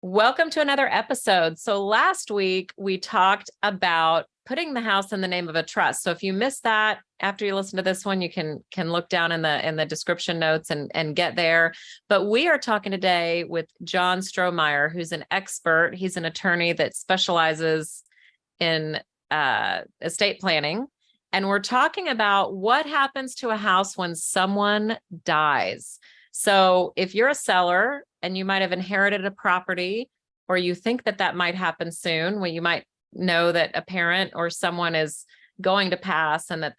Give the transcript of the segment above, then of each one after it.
Welcome to another episode. So last week we talked about putting the house in the name of a trust. So if you missed that after you listen to this one, you can look down in the description notes and get there. But we are talking today with John Strohmeyer, who's an expert. He's an attorney that specializes in estate planning. And we're talking about what happens to a house when someone dies. So if you're a seller and you might have inherited a property, or you think that that might happen soon, when you might know that a parent or someone is going to pass and that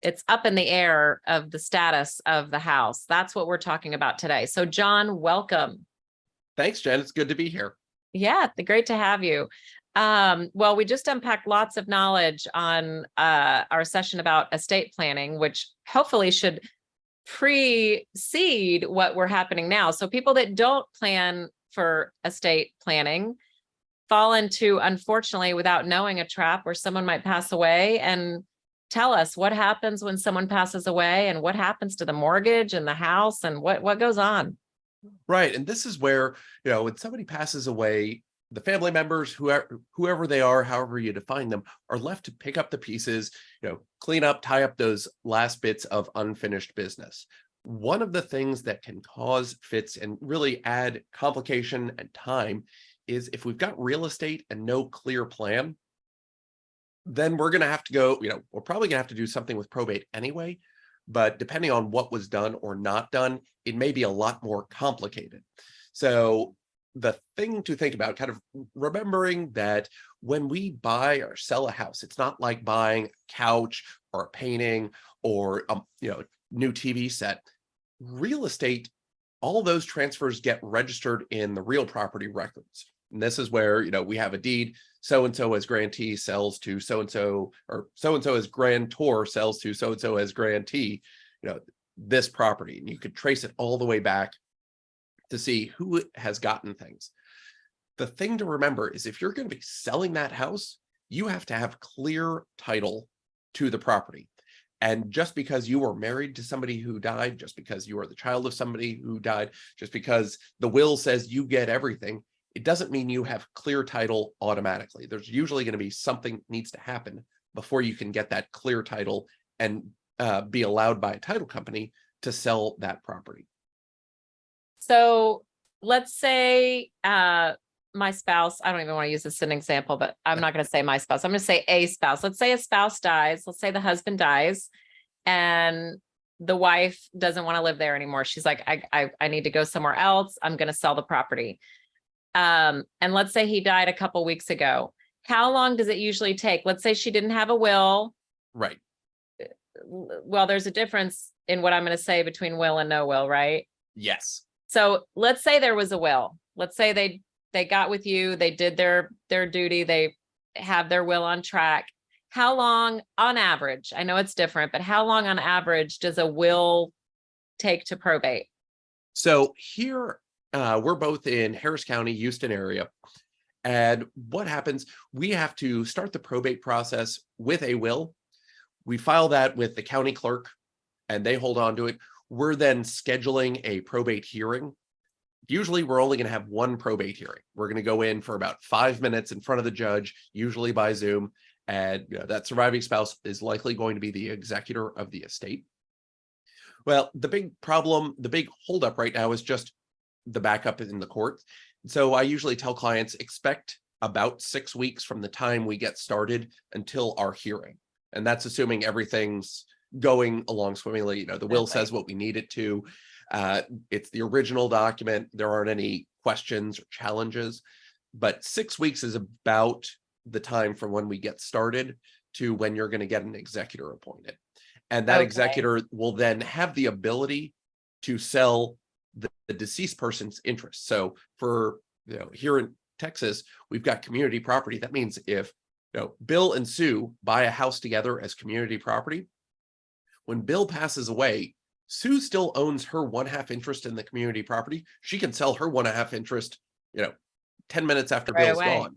it's up in the air of the status of the house. That's what we're talking about today. So John, welcome. Thanks, Jen. It's good to be here. Yeah, great to have you. Well, we just unpacked lots of knowledge on our session about estate planning, which hopefully should precede what we're happening now. So people that don't plan for estate planning fall into, unfortunately, without knowing, a trap where someone might pass away. And tell us what happens when someone passes away and what happens to the mortgage and the house and what goes on. Right. And this is where, when somebody passes away, the family members, whoever they are, however you define them, are left to pick up the pieces, clean up, tie up those last bits of unfinished business. One of the things that can cause fits and really add complication and time is if we've got real estate and no clear plan, then we're going to have to go, we're probably going to have to do something with probate anyway. But depending on what was done or not done, it may be a lot more complicated. So the thing to think about, kind of remembering that when we buy or sell a house, it's not like buying a couch or a painting or a new TV set. Real estate, all those transfers get registered in the real property records. And this is where, we have a deed, so-and-so as grantee sells to so-and-so, or so-and-so as grantor sells to so-and-so as grantee, this property. And you could trace it all the way back to see who has gotten things. The thing to remember is if you're going to be selling that house, you have to have clear title to the property. And just because you were married to somebody who died, just because you are the child of somebody who died, just because the will says you get everything, it doesn't mean you have clear title automatically. There's usually going to be something needs to happen before you can get that clear title and be allowed by a title company to sell that property. So let's say my spouse, I don't even want to use this as an example, but I'm not going to say my spouse. I'm going to say a spouse. Let's say a spouse dies. Let's say the husband dies and the wife doesn't want to live there anymore. She's like, I need to go somewhere else. I'm going to sell the property. And let's say he died a couple weeks ago. How long does it usually take? Let's say she didn't have a will. Right. Well, there's a difference in what I'm going to say between will and no will, right? Yes. So let's say there was a will. Let's say they got with you, they did their duty, they have their will on track. How long on average, I know it's different, but how long on average does a will take to probate? So here, we're both in Harris County, Houston area. And what happens, we have to start the probate process with a will. We file that with the county clerk and they hold on to it. We're then scheduling a probate hearing. Usually we're only going to have one probate hearing. We're going to go in for about 5 minutes in front of the judge, usually by Zoom. And that surviving spouse is likely going to be the executor of the estate. Well, the big problem, the big holdup right now is just the backup in the court. So I usually tell clients, expect about 6 weeks from the time we get started until our hearing. And that's assuming everything's going along swimmingly. The will says what we need it to. It's the original document. There aren't any questions or challenges, but 6 weeks is about the time from when we get started to when you're going to get an executor appointed. And that executor will then have the ability to sell the deceased person's interest. So for, here in Texas, we've got community property. That means if, Bill and Sue buy a house together as community property, when Bill passes away, Sue still owns her 1/2 interest in the community property. She can sell her 1/2 interest, 10 minutes after Bill's gone.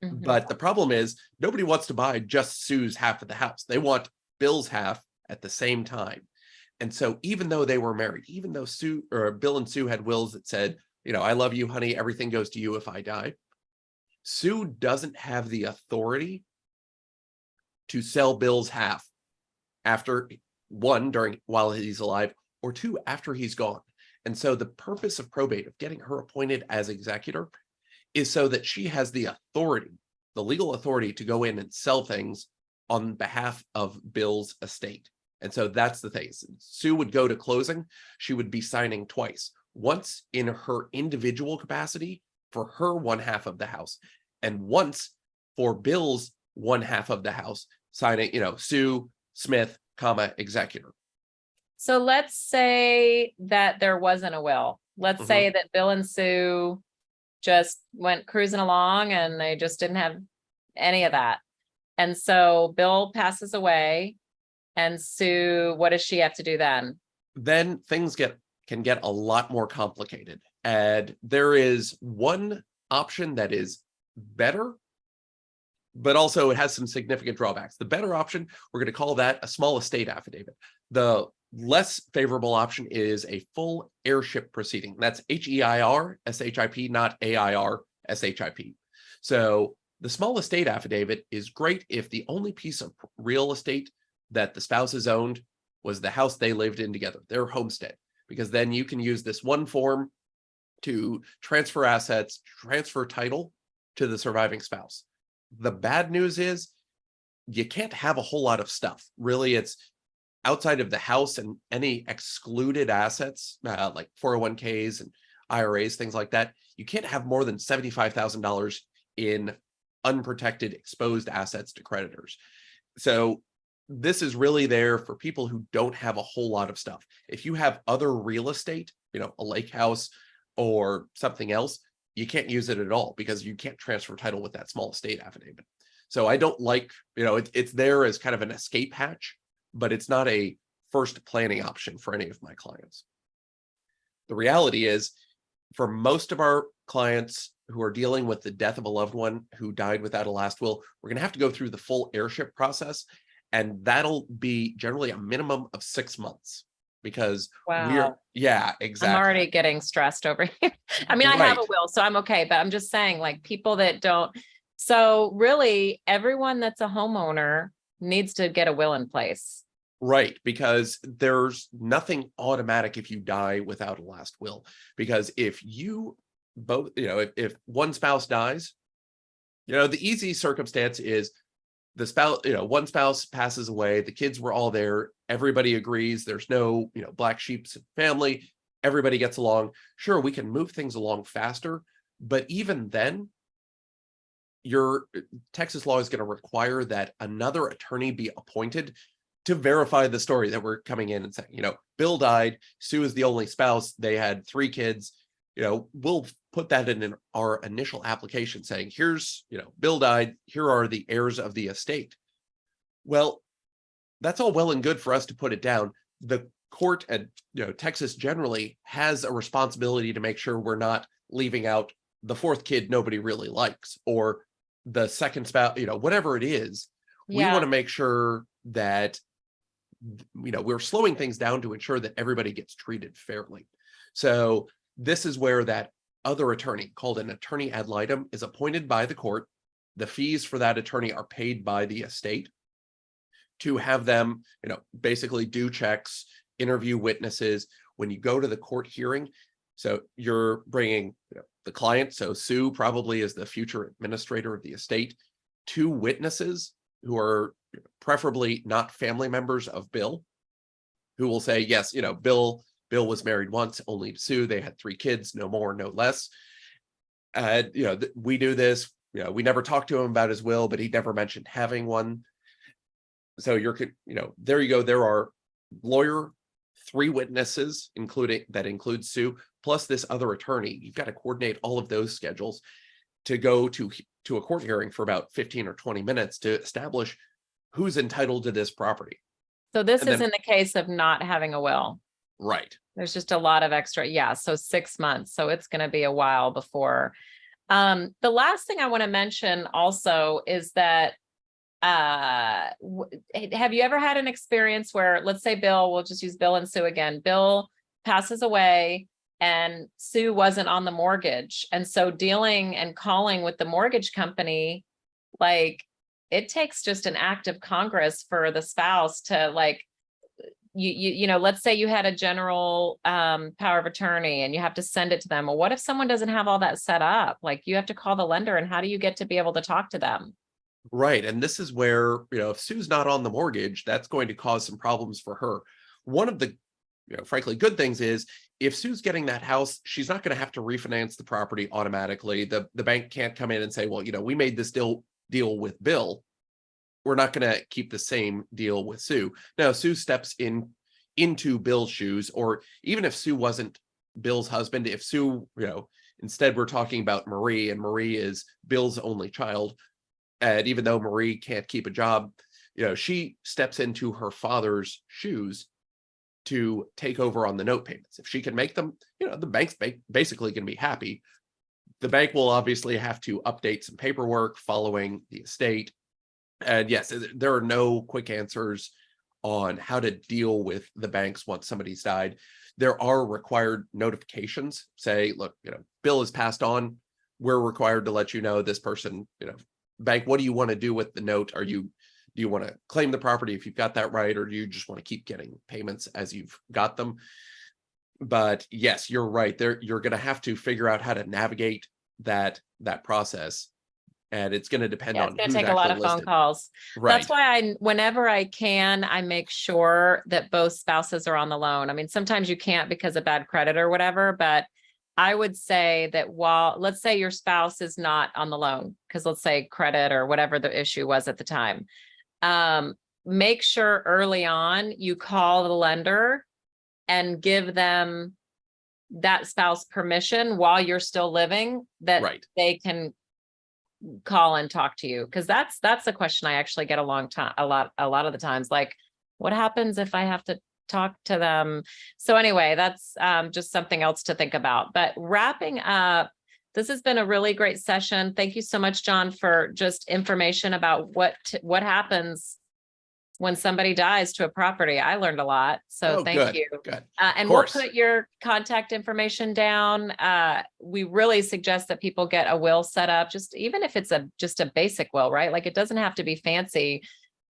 Mm-hmm. But the problem is nobody wants to buy just Sue's half of the house. They want Bill's half at the same time. And so even though they were married, even though Bill and Sue had wills that said, I love you, honey. Everything goes to you if I die. Sue doesn't have the authority to sell Bill's half after one, while he's alive, or two, after he's gone. And so the purpose of probate, of getting her appointed as executor, is so that she has the authority, the legal authority, to go in and sell things on behalf of Bill's estate. And so that's the thing. Sue would go to closing. She would be signing twice, once in her individual capacity for her one half of the house, and once for Bill's one half of the house, signing, Sue Smith, executor. So let's say that there wasn't a will. Let's say that Bill and Sue just went cruising along and they just didn't have any of that. And so Bill passes away, and Sue, what does she have to do then? Then things can get a lot more complicated. And there is one option that is better, but also it has some significant drawbacks. The better option, we're going to call that a small estate affidavit. The less favorable option is a full heirship proceeding. That's HEIR-SHIP, not AIR-SHIP. So the small estate affidavit is great if the only piece of real estate that the spouses owned was the house they lived in together, their homestead, because then you can use this one form to transfer assets, transfer title to the surviving spouse. The bad news is you can't have a whole lot of stuff. Really, it's outside of the house and any excluded assets, like 401ks and IRAs, things like that. You can't have more than $75,000 in unprotected, exposed assets to creditors. So this is really there for people who don't have a whole lot of stuff. If you have other real estate, a lake house or something else, you can't use it at all because you can't transfer title with that small estate affidavit. So I don't like, it's there as kind of an escape hatch, but it's not a first planning option for any of my clients. The reality is, for most of our clients who are dealing with the death of a loved one who died without a last will, we're going to have to go through the full heirship process. And that'll be generally a minimum of 6 months, because exactly. I'm already getting stressed over here. I mean, I have a will, so I'm okay, but I'm just saying, like, people that don't. So really, everyone that's a homeowner needs to get a will in place. Right, because there's nothing automatic if you die without a last will. Because if you both, if one spouse dies, the easy circumstance is the spouse, one spouse passes away, the kids were all there, everybody agrees, there's no, black sheep family, everybody gets along. Sure, we can move things along faster, but even then, your Texas law is going to require that another attorney be appointed to verify the story that we're coming in and saying, Bill died, Sue is the only spouse, they had 3 kids. We'll put that in our initial application saying, here's, Bill died, here are the heirs of the estate. Well, that's all well and good for us to put it down. The court and, Texas generally has a responsibility to make sure we're not leaving out the 4th kid nobody really likes, or the second spouse, whatever it is. We want to make sure that, we're slowing things down to ensure that everybody gets treated fairly. So this is where that other attorney, called an attorney ad litem, is appointed by the court. The fees for that attorney are paid by the estate to have them, basically do checks, interview witnesses. When you go to the court hearing, so you're bringing the client, so Sue probably is the future administrator of the estate, 2 witnesses who are preferably not family members of Bill, who will say, yes, Bill was married once, only to Sue. They had 3 kids, no more, no less. We do this. We never talked to him about his will, but he never mentioned having one. So there you go. There are lawyer, 3 witnesses, include Sue, plus this other attorney. You've got to coordinate all of those schedules to go to a court hearing for about 15 or 20 minutes to establish who's entitled to this property. So this is in the case of not having a will. Right. There's just a lot of extra. Yeah. So 6 months. So it's going to be a while before. The last thing I want to mention also is that, have you ever had an experience where, let's say Bill, we'll just use Bill and Sue again. Bill passes away. and Sue wasn't on the mortgage. And so dealing and calling with the mortgage company, like, it takes just an act of Congress for the spouse to, like, you know, let's say you had a general power of attorney and you have to send it to them. Well, what if someone doesn't have all that set up? Like, you have to call the lender, and how do you get to be able to talk to them? Right. And this is where, if Sue's not on the mortgage, that's going to cause some problems for her. One of the, frankly, good things is if Sue's getting that house, she's not going to have to refinance the property automatically. The bank can't come in and say, well, we made this deal with Bill. We're not going to keep the same deal with Sue. Now, Sue steps into Bill's shoes, or even if Sue wasn't Bill's husband, if Sue, instead we're talking about Marie, and Marie is Bill's only child. And even though Marie can't keep a job, she steps into her father's shoes to take over on the note payments. If she can make them, the bank's basically going to be happy. The bank will obviously have to update some paperwork following the estate. And yes, there are no quick answers on how to deal with the banks once somebody's died. There are required notifications. Say, look, Bill has passed on. We're required to let you know this person, bank, what do you want to do with the note? Do you want to claim the property if you've got that right, or do you just want to keep getting payments as you've got them? But yes, you're right. You're going to have to figure out how to navigate that process. And it's going to depend on it's going who's to take a lot of actually phone listed. calls. Right. That's why whenever I can, I make sure that both spouses are on the loan. I mean, sometimes you can't because of bad credit or whatever, but I would say that let's say your spouse is not on the loan, because let's say credit or whatever the issue was at the time. Make sure early on you call the lender and give them that spouse permission while you're still living, that they can call and talk to you. Because that's a question I actually get a lot of the times. Like, what happens if I have to talk to them? So anyway, that's just something else to think about. But wrapping up, this has been a really great session. Thank you so much, John, for just information about what happens when somebody dies to a property. I learned a lot. So thank you. Good. And we'll put your contact information down. We really suggest that people get a will set up, just even if it's just a basic will, right? Like, it doesn't have to be fancy.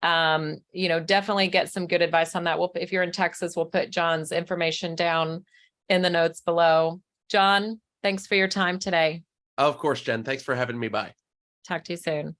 Definitely get some good advice on that. If you're in Texas, we'll put John's information down in the notes below. John, thanks for your time today. Of course, Jen. Thanks for having me by. Talk to you soon.